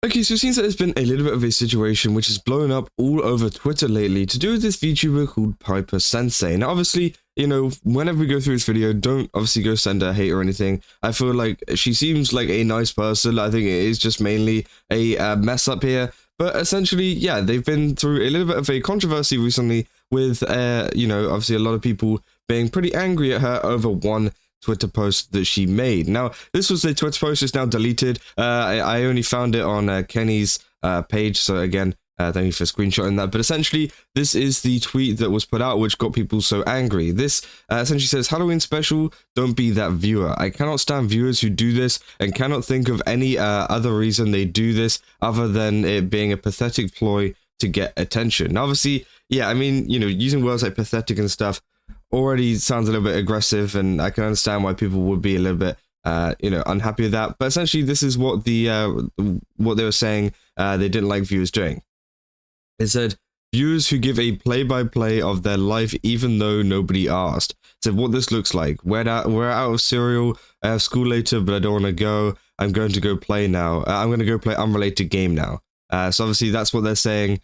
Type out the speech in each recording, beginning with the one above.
Okay, so it seems that there's been a little bit of a situation which has blown up all over Twitter lately to do with this VTuber called Piper Sensei. Now, obviously, you know, whenever we go through this video, don't obviously go send her hate or anything. I feel like she seems like a nice person. I think it is just mainly a mess up here. But essentially, yeah, they've been through a little bit of a controversy recently with, you know, obviously a lot of people being pretty angry at her over one Twitter post that she made. Now, this was a Twitter post, it's now deleted. I only found it on Kenny's page, so again, thank you for screenshotting that. But essentially, this is the tweet that was put out, which got people so angry. This essentially says, Halloween special, don't be that viewer. I cannot stand viewers who do this and cannot think of any other reason they do this other than it being a pathetic ploy to get attention. Now, obviously, yeah, I mean, you know, using words like pathetic and stuff already sounds a little bit aggressive, and I can understand why people would be a little bit, you know, unhappy with that. But essentially, this is what what they were saying they didn't like viewers doing. It said, viewers who give a play-by-play of their life even though nobody asked. So what this looks like. We're out of cereal. I have school later, but I don't want to go. I'm going to go play now. I'm going to go play unrelated game now. So obviously, that's what they're saying.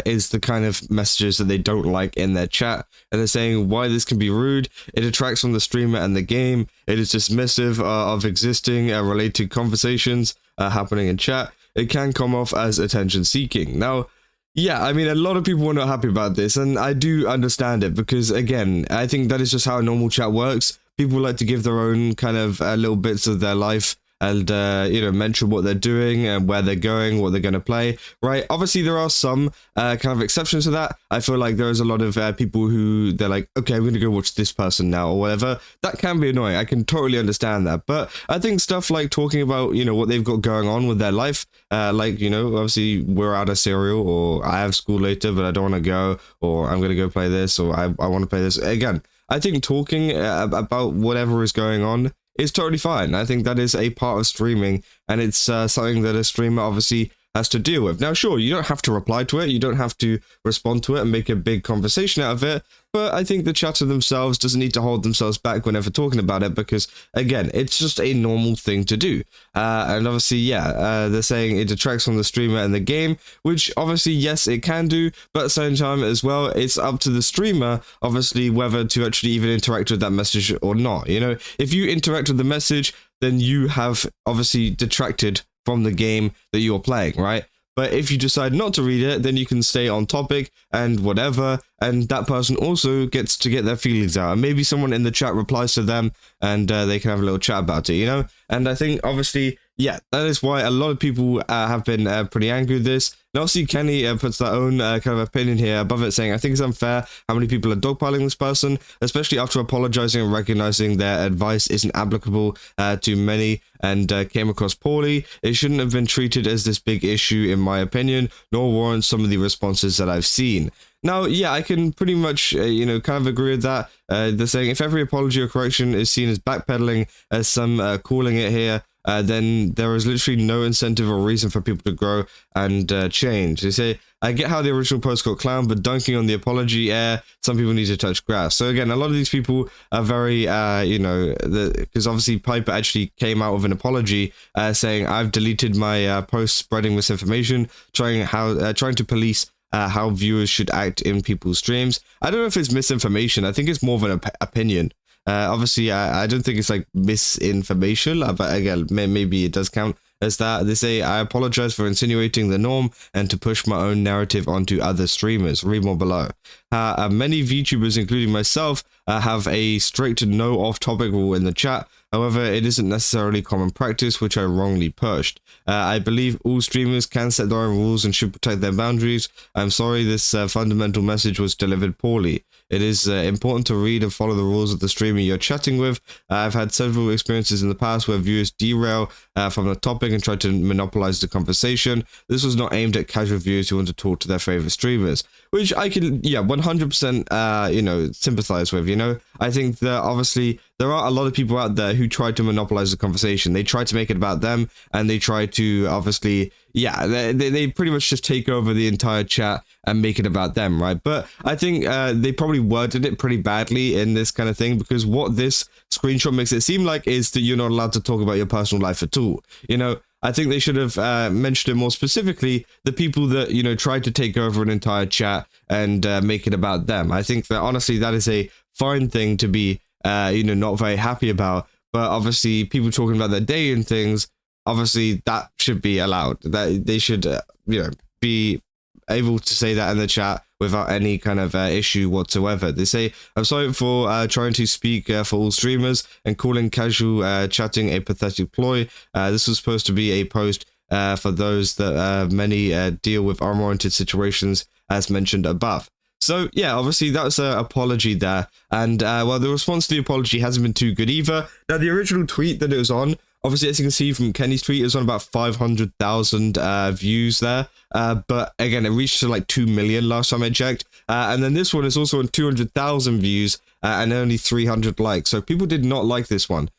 Is the kind of messages that they don't like in their chat, and they're saying why this can be rude. It detracts from the streamer and the game. It is dismissive of existing related conversations happening in chat. It can come off as attention seeking. Now, yeah, I mean, a lot of people were not happy about this, and I do understand it because, again, I think that is just how a normal chat works. People like to give their own kind of little bits of their life and, you know, mention what they're doing and where they're going, what they're going to play, right? Obviously, there are some kind of exceptions to that. I feel like there is a lot of people who, they're like, okay, I'm going to go watch this person now or whatever. That can be annoying. I can totally understand that. But I think stuff like talking about, you know, what they've got going on with their life, like, you know, obviously, we're out of cereal, or I have school later, but I don't want to go, or I'm going to go play this, or I want to play this. Again, I think talking about whatever is going on is totally fine. I think that is a part of streaming, and it's something that a streamer obviously has to deal with. Now, sure, you don't have to reply to it, you don't have to respond to it and make a big conversation out of it, but I think the chatter themselves doesn't need to hold themselves back whenever talking about it, because, again, it's just a normal thing to do. And obviously, yeah, they're saying it detracts from the streamer and the game, which obviously, yes, it can do, but at the same time as well, it's up to the streamer, obviously, whether to actually even interact with that message or not. You know, if you interact with the message, then you have obviously detracted from the game that you're playing, right? But if you decide not to read it, then you can stay on topic and whatever, and that person also gets to get their feelings out. And maybe someone in the chat replies to them, and they can have a little chat about it, you know? And I think, obviously, yeah, that is why a lot of people have been pretty angry with this. And obviously, Kenny puts their own kind of opinion here above it, saying, I think it's unfair how many people are dogpiling this person, especially after apologizing and recognizing their advice isn't applicable to many and came across poorly. It shouldn't have been treated as this big issue, in my opinion, nor warrant some of the responses that I've seen. Now, yeah, I can pretty much, you know, kind of agree with that. They're saying if every apology or correction is seen as backpedaling, as some calling it here, then there is literally no incentive or reason for people to grow and change. They say, I get how the original post got clowned, but dunking on the apology air, some people need to touch grass. So again, a lot of these people are very, you know, because obviously Piper actually came out with an apology saying, I've deleted my post spreading misinformation, trying to police how viewers should act in people's streams. I don't know if it's misinformation. I think it's more of an opinion. Obviously, I don't think it's like misinformation, but again, maybe it does count as that. They say, I apologize for insinuating the norm and to push my own narrative onto other streamers. Read more below. Many VTubers, including myself, have a strict no off-topic rule in the chat. However, it isn't necessarily common practice, which I wrongly pushed. I believe all streamers can set their own rules and should protect their boundaries. I'm sorry this fundamental message was delivered poorly. It is important to read and follow the rules of the streamer you're chatting with. I've had several experiences in the past where viewers derail from the topic and try to monopolize the conversation. This was not aimed at casual viewers who want to talk to their favorite streamers, which I can, yeah, 100%, you know, sympathize with, you know? I think that obviously there are a lot of people out there who try to monopolize the conversation. They try to make it about them, and they try to obviously, yeah, they pretty much just take over the entire chat and make it about them, right? But I think they probably worded it pretty badly in this kind of thing, because what this screenshot makes it seem like is that you're not allowed to talk about your personal life at all. You know, I think they should have mentioned it more specifically, the people that, you know, tried to take over an entire chat and make it about them. I think that honestly that is a fine thing to be, you know, not very happy about. But obviously people talking about their day and things, obviously that should be allowed. That they should, you know, be able to say that in the chat without any kind of issue whatsoever. They say, I'm sorry for trying to speak for all streamers and calling casual chatting a pathetic ploy. This was supposed to be a post for those that many deal with unwarranted situations as mentioned above. So yeah, obviously that's an apology there. And well, the response to the apology hasn't been too good either. Now, the original tweet that it was on, obviously, as you can see from Kenny's tweet, it was on about 500,000 views there. But again, it reached to like 2 million last time I checked. And then this one is also on 200,000 views and only 300 likes. So people did not like this one,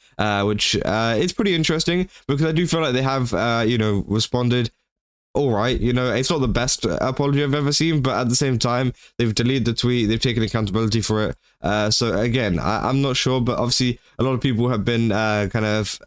which it's pretty interesting because I do feel like they have, you know, responded all right. You know, it's not the best apology I've ever seen, but at the same time, they've deleted the tweet, they've taken accountability for it. So again, I'm not sure, but obviously a lot of people have been kind of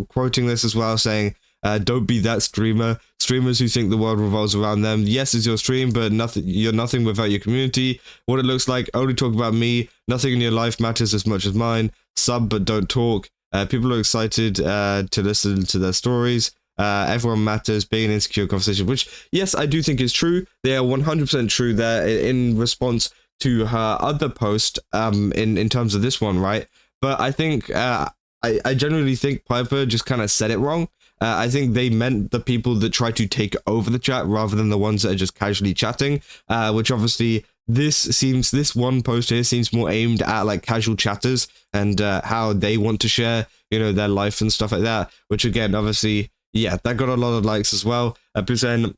quoting this as well, saying, don't be that streamer. Streamers who think the world revolves around them. Yes, it's your stream, but you're nothing without your community. What it looks like, only talk about me. Nothing in your life matters as much as mine. Sub, but don't talk. People are excited to listen to their stories. Everyone matters, being an insecure conversation, which, yes, I do think is true. They are 100% true there in response to her other post in terms of this one, right? But I think, I genuinely think Piper just kind of said it wrong. I think they meant the people that try to take over the chat rather than the ones that are just casually chatting, which obviously this one post here seems more aimed at like casual chatters and how they want to share, you know, their life and stuff like that, which again, obviously, yeah, that got a lot of likes as well. People saying,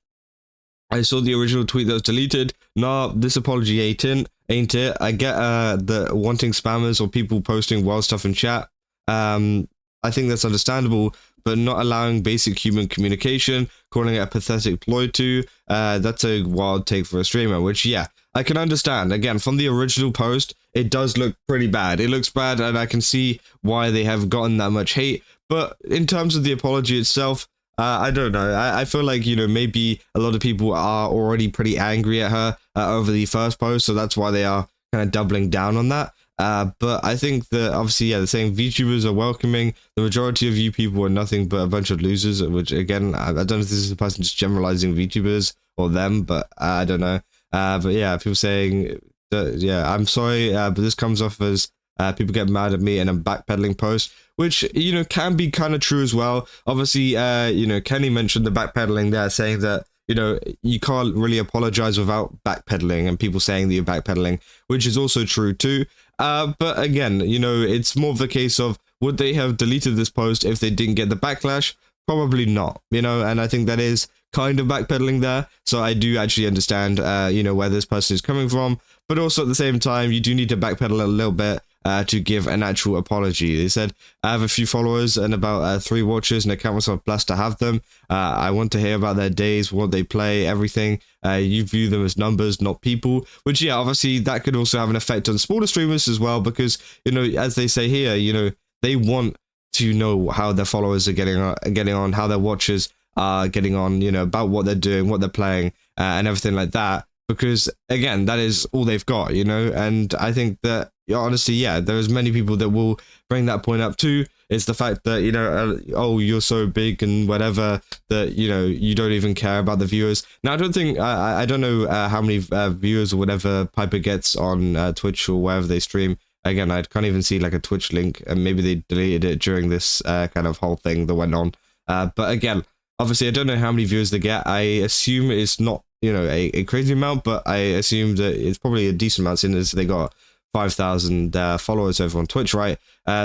I saw the original tweet that was deleted. Nah, this apology ain't it. I get the wanting spammers or people posting wild stuff in chat. I think that's understandable, but not allowing basic human communication, calling it a pathetic ploy too, that's a wild take for a streamer, which, yeah, I can understand. Again, from the original post, it does look pretty bad. It looks bad, and I can see why they have gotten that much hate. But in terms of the apology itself, I don't know. I feel like, you know, maybe a lot of people are already pretty angry at her over the first post, so that's why they are kind of doubling down on that. But I think that obviously, yeah, they're saying VTubers are welcoming. The majority of you people are nothing but a bunch of losers, which again, I don't know if this is the person just generalizing VTubers or them, but I don't know. But yeah, people saying that, yeah, I'm sorry, but this comes off as people get mad at me and I'm backpedaling post, which, you know, can be kind of true as well. Obviously, you know, Kenny mentioned the backpedaling there, saying that, you know, you can't really apologize without backpedaling, and people saying that you're backpedaling, which is also true too. But again, you know, it's more of the case of, would they have deleted this post if they didn't get the backlash? Probably not, you know, and I think that is kind of backpedaling there. So I do actually understand, you know, where this person is coming from, but also at the same time, you do need to backpedal a little bit to give an actual apology. They said, I have a few followers and about 3 watchers, and I count myself blessed to have them. I want to hear about their days, what they play, everything. You view them as numbers, not people, which, yeah, obviously that could also have an effect on smaller streamers as well, because, you know, as they say here, you know, they want to know how their followers are getting on, how their watchers are getting on, you know, about what they're doing, what they're playing, and everything like that. Because again, that is all they've got, you know, and I think that, honestly, yeah, there's many people that will bring that point up too. It's the fact that, you know, oh, you're so big and whatever, that, you know, you don't even care about the viewers. Now, I don't think, I don't know how many viewers or whatever Piper gets on Twitch or wherever they stream. Again, I can't even see like a Twitch link, and maybe they deleted it during this kind of whole thing that went on. But again, obviously, I don't know how many viewers they get. I assume it's not, you know, a crazy amount, but I assume that it's probably a decent amount, since as they got 5,000 followers over on Twitch, right?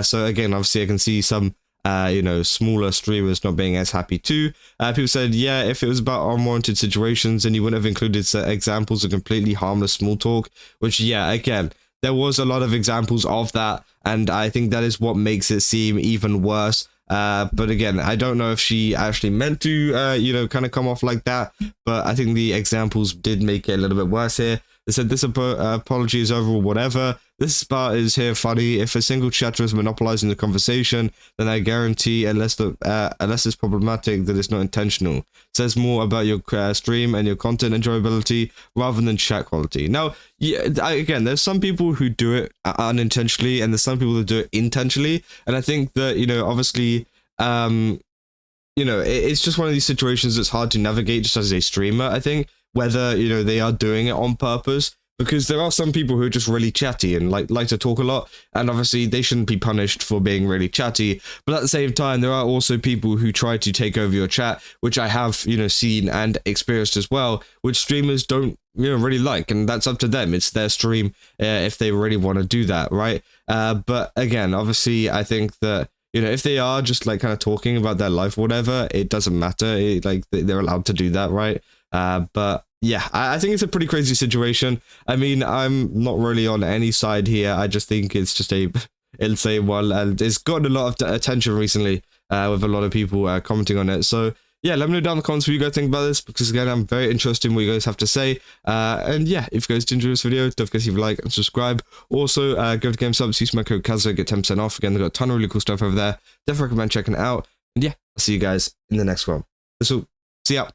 So again, obviously, I can see some, you know, smaller streamers not being as happy too. People said, yeah, if it was about unwarranted situations, then you wouldn't have included examples of completely harmless small talk, which, yeah, again, there was a lot of examples of that, and I think that is what makes it seem even worse. But again, I don't know if she actually meant to, you know, kind of come off like that, but I think the examples did make it a little bit worse here. They said this apology is over or whatever. This part is here funny. If a single chatter is monopolizing the conversation, then I guarantee, unless it's problematic, that it's not intentional. It says more about your stream and your content enjoyability rather than chat quality. Now, yeah, again, there's some people who do it unintentionally, and there's some people that do it intentionally. And I think that, you know, obviously, you know, it's just one of these situations that's hard to navigate just as a streamer, I think, whether, you know, they are doing it on purpose, because there are some people who are just really chatty and like to talk a lot, and obviously they shouldn't be punished for being really chatty. But at the same time, there are also people who try to take over your chat, which I have, you know, seen and experienced as well, which streamers don't, you know, really like, and that's up to them. It's their stream if they really want to do that, right? But again, obviously, I think that, you know, if they are just like kind of talking about their life or whatever, it doesn't matter. Like they're allowed to do that, right? But yeah, I think it's a pretty crazy situation. I mean, I'm not really on any side here. I just think it's just a insane one, and it's gotten a lot of attention recently with a lot of people commenting on it. So yeah, let me know down in the comments what you guys think about this, because again, I'm very interested in what you guys have to say. And yeah, if you guys did enjoy this video, don't forget to leave a like and subscribe. Also, go to GameSubs, use my code Kazo, get 10% off. Again, they've got a ton of really cool stuff over there. Definitely recommend checking it out. And yeah, I'll see you guys in the next one. So, see ya.